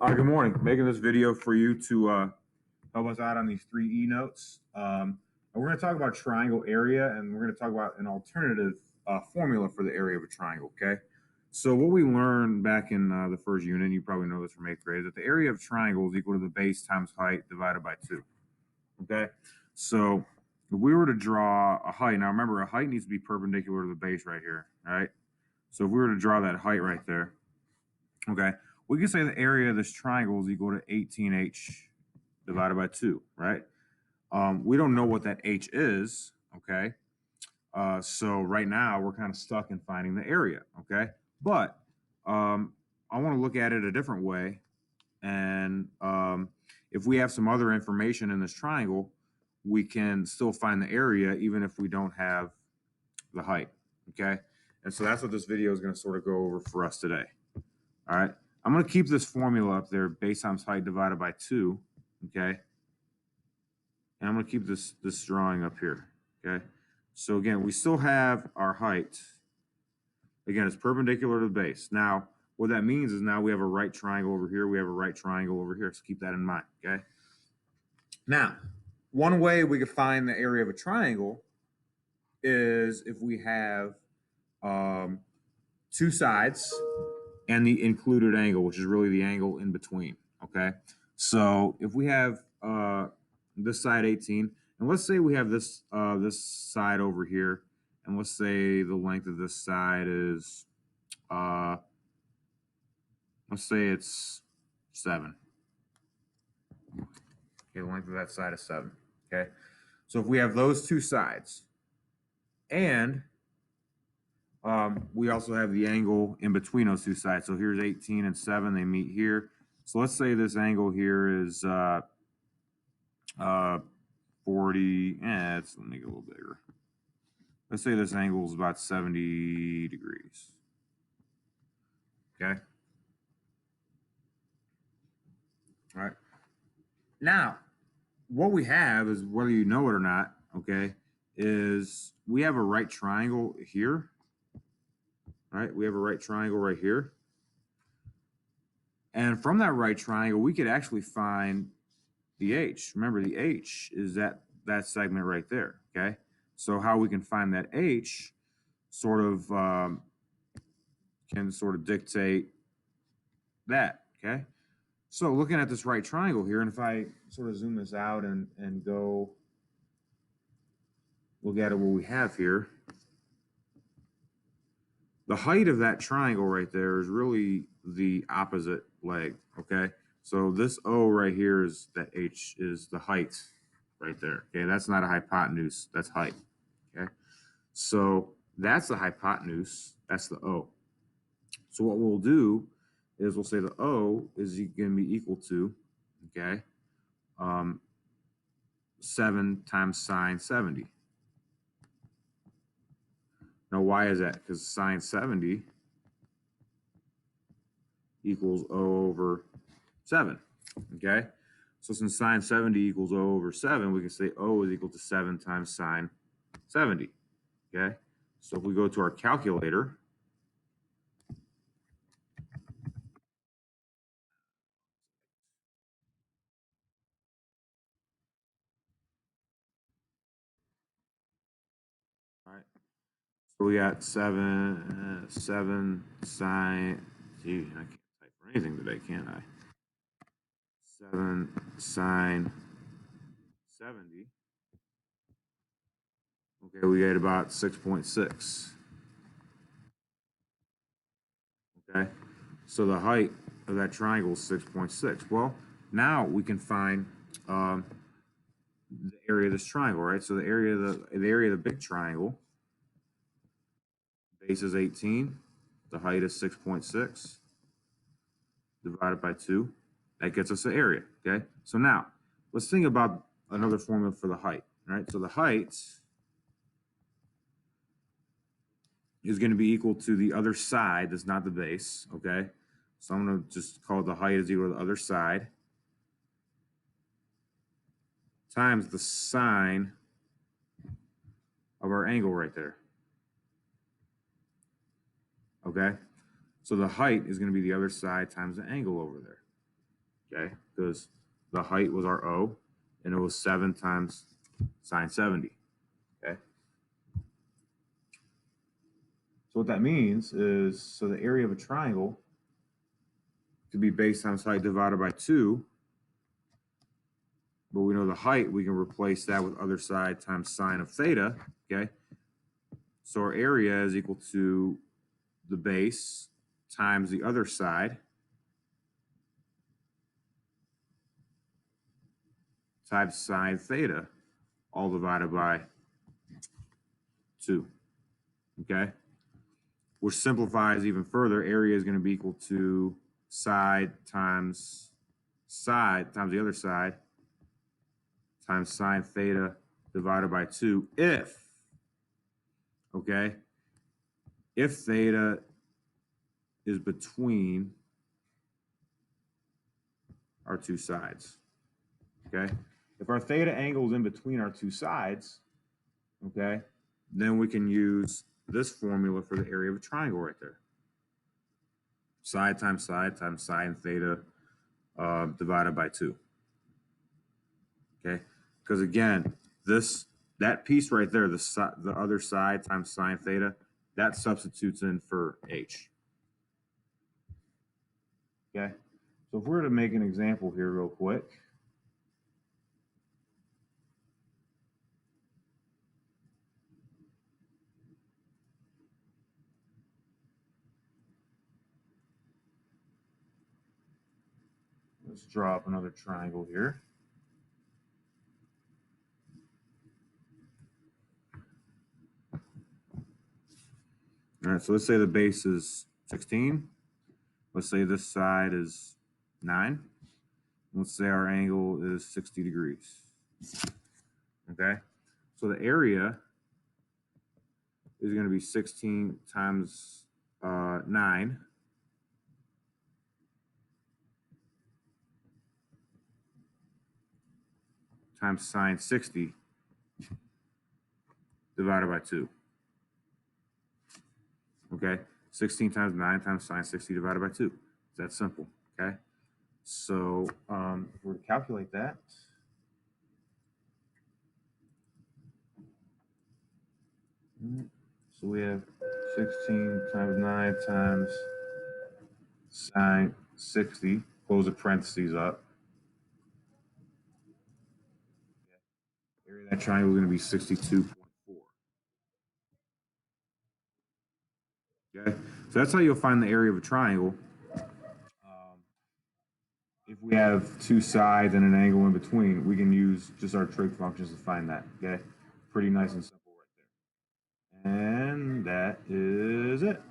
Good morning. Making this video for you to help us out on these three E notes. And we're going to talk about triangle area, and we're going to talk about an alternative formula for the area of a triangle. Okay. So what we learned back in the first unit, and you probably know this from 8th grade, is that the area of triangle is equal to the base times height divided by 2. Okay. So if we were to draw a height, now remember a height needs to be perpendicular to the base right here. All right. So if we were to draw that height right there, okay, we can say the area of this triangle is equal to 18h divided by 2, right? We don't know what that h is, okay? So right now we're kind of stuck in finding the area, okay? But I want to look at it a different way. And if we have some other information in this triangle, we can still find the area even if we don't have the height, okay? And so that's what this video is going to sort of go over for us today. All right. I'm going to keep this formula up there, base times height divided by 2, okay? And I'm going to keep this drawing up here, okay? So again, we still have our height. Again, it's perpendicular to the base. Now, what that means is now we have a right triangle over here. We have a right triangle over here. So keep that in mind, okay? Now, one way we could find the area of a triangle is if we have two sides and the included angle, which is really the angle in between, okay? So if we have this side 18, and let's say we have this this side over here, and let's say the length of this side is, let's say it's 7. Okay, the length of that side is 7, okay? So if we have those two sides, and we also have the angle in between those two sides. So here's 18 and 7, they meet here. So let's say this angle here is 40, let's make it a little bigger. Let's say this angle is about 70 degrees. Okay. All right. Now, what we have is, whether you know it or not, okay, is we have a right triangle here. Right? We have a right triangle right here. And from that right triangle, we could actually find the h. Remember, the h is that segment right there, okay? So how we can find that h sort of can sort of dictate that, okay? So looking at this right triangle here, and if I sort of zoom this out and go look at it, what we have here, the height of that triangle right there is really the opposite leg, okay? So this O right here is that h is the height right there, okay? That's not a hypotenuse, that's height, okay? So that's the hypotenuse, that's the O. So what we'll do is we'll say the O is going to be equal to, okay, 7 times sine 70. Now, why is that? Because sine 70 equals O over 7, okay? So since sine 70 equals O over 7, we can say O is equal to 7 times sine 70, okay? So if we go to our calculator, all right, so we got 7 sine, gee, I can't type for anything today, can I? 7 sine 70. Okay, we get about 6.6. Okay, so the height of that triangle is 6.6. Well, now we can find the area of this triangle, right? So the area of the big triangle, base is 18, the height is 6.6 divided by 2. That gets us the area, okay? So now, let's think about another formula for the height, right? So the height is going to be equal to the other side that's not the base, okay? So I'm going to just call the height is equal to the other side times the sine of our angle right there, okay? So the height is going to be the other side times the angle over there. okay? Because the height was our O, and it was 7 times sine 70, okay? So what that means is, so the area of a triangle to be base times height divided by 2, but we know the height, we can replace that with other side times sine of theta, okay? So our area is equal to the base times the other side times sine theta, all divided by 2, okay? Which simplifies even further. Area is going to be equal to side times the other side times sine theta divided by 2 if, okay, if theta is between our two sides, okay? If our theta angle is in between our two sides, okay, then we can use this formula for the area of a triangle right there. Side times sine theta divided by 2. Okay, because again, that piece right there, the other side times sine theta, that substitutes in for h. Okay, so if we were to make an example here real quick. Let's draw up another triangle here. All right, so let's say the base is 16. Let's say this side is 9. Let's say our angle is 60 degrees. Okay, so the area is going to be 16 times 9 times sine 60 divided by 2. Okay, 16 times 9 times sine 60 divided by 2. It's that simple, okay? So if we're to calculate that, so we have 16 times 9 times sine 60, close the parentheses up. The area of that triangle is going to be 62.4. Okay, so that's how you'll find the area of a triangle. If we have two sides and an angle in between, we can use just our trig functions to find that, okay? Pretty nice and simple right there. And that is it.